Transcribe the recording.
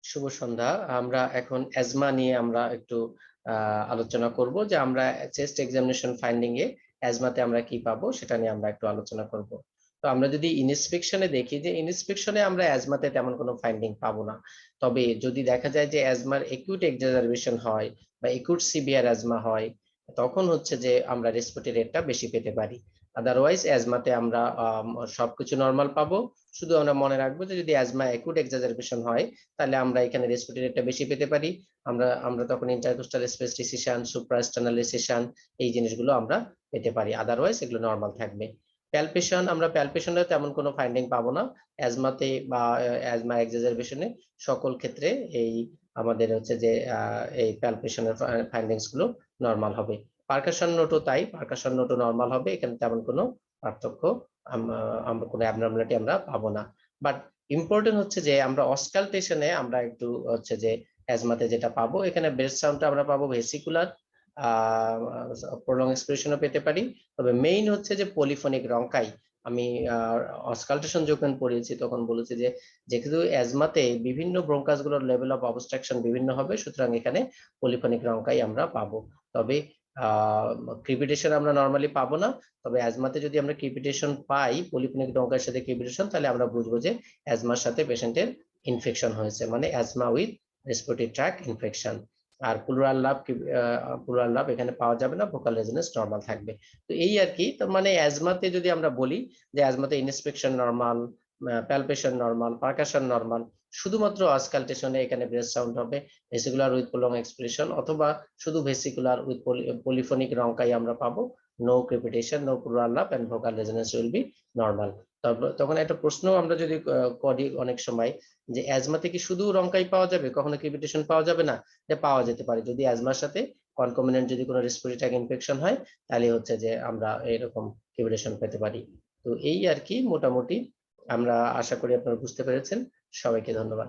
শুভ সন্ধ্যা। আমরা এখন অ্যাজমা নিয়ে আমরা একটু আলোচনা করব যে আমরা চেস্ট এক্সামিনেশন ফাইন্ডিং এ অ্যাজমাতে আমরা কি পাবো সেটা নিয়ে আমরা একটু আলোচনা করব। তো আমরা যদি ইনস্পেকশনে দেখি যে ইনস্পেকশনে আমরা অ্যাজমাতে তেমন কোনো ফাইন্ডিং পাবো না। তবে যদি দেখা যায় যে অ্যাজমার একিউট এক্সাজারবেশন হয় বা একিউট সিভিয়ার অ্যাজমা হয়, তখন হচ্ছে যে আমরা রেসপিরেটরি রেটটা বেশি পেতে পারি। আদারওয়াইজ অ্যাজমাতে আমরা সবকিছু নর্মাল পাবো। শুধু আমরা মনে রাখবো যে যদি অ্যাজমা একিউট এক্সাজারবেশন হয় তাহলে আমরা এখানে রেসপিরেটরি রেটটা বেশি পেতে পারি। আমরা তখন ইন্টারকোস্টাল স্পেস রিসেশন, সুপ্রাস্টার্নাল রিসেশন এই জিনিসগুলো আমরা পেতে পারি। আদারওয়াইজ এগুলো নরমাল থাকবে। প্যালপেশন, আমরা প্যালপেশনে তেমন কোনো ফাইন্ডিং পাবো না। অ্যাজমাতে বা অ্যাজমা এক্সাজারবেশনে সকল ক্ষেত্রে এই আমাদের হচ্ছে যে এই প্যালপেশনের ফাইন্ডিংস গুলো নরমাল হবে। পারকাশন নোটও তাই, পারকাশন নোটও নরমাল হবে। এখানে তেমন কোনো পার্থক্য আমরা কোনো অ্যাবনর্মালিটি আমরা পাবো না। বাট ইম্পর্টেন্ট হচ্ছে যে আমরা অস্কালটেশনে আমরা একটু হচ্ছে যে অ্যাজমাতে যেটা পাবো, এখানে ব্রেথ সাউন্ডটা আমরা পাবো ভেসিকুলার, প্রলং এক্সপ্রেশনও পেতে পারি। তবে মেইন হচ্ছে যে পলিফোনিক রঙ্কাই। আমি অস্কালটেশন যখন পড়িয়েছি তখন বলেছি যে যেহেতু অ্যাজমাতে বিভিন্ন ব্রঙ্কাস গুলোর লেভেল অফ অবস্ট্রাকশন বিভিন্ন হবে, সুতরাং এখানে পলিফোনিক রঙ্কাই আমরা পাবো। তবে ক্রিপিটেশন আমরা নর্মালি পাবো না। তবে অ্যাজমাতে যদি আমরা ক্রিপিটেশন পাই, পলিফোনিক রঙ্কার সাথে ক্রিপিটেশন, তাহলে আমরা বুঝবো যে অ্যাজমার সাথে পেশেন্টের ইনফেকশন হয়েছে, মানে asthma with respiratory tract infection. আর প্লুরাল লাভ এখানে পাওয়া যাবে না, ভোকাল রেজোনেন্স নরমাল থাকবে। তো এই আর কি। তো মানে অ্যাজমাতে যদি আমরা বলি যে অ্যাজমাতে inspection normal, palpation normal, percussion normal, শুধুমাত্র অস্কালটেশনে এখানে ব্রেথ সাউন্ড হবে ভেসিকুলার উইথ প্রলং এক্সপ্রেশন, অথবা শুধু ভেসিকুলার উইথ পলিফোনিক রঙ্কাই আমরা পাবো। No crepitation, no pleural rub and vocal resonance will be normal. তখন একটা প্রশ্ন আমরা যদি করি অনেক সময় যে অ্যাজমাতে কি শুধু রঙ্কাই পাওয়া যাবে, কখনো ক্রিপিটেশন পাওয়া যাবে না? যে পাওয়া যেতে পারে, যদি অ্যাজমার সাথে কনকমিনেন্ট যদি কোনো রেসপিরেটরি ট্র্যাক্ট ইনফেকশন হয়, তাহলে হচ্ছে যে আমরা এরকম ক্রিপিটেশন পেতে পারি। তো এই আর কি মোটামুটি। আমরা আশা করি আপনারা বুঝতে পেরেছেন। সবাইকে ধন্যবাদ।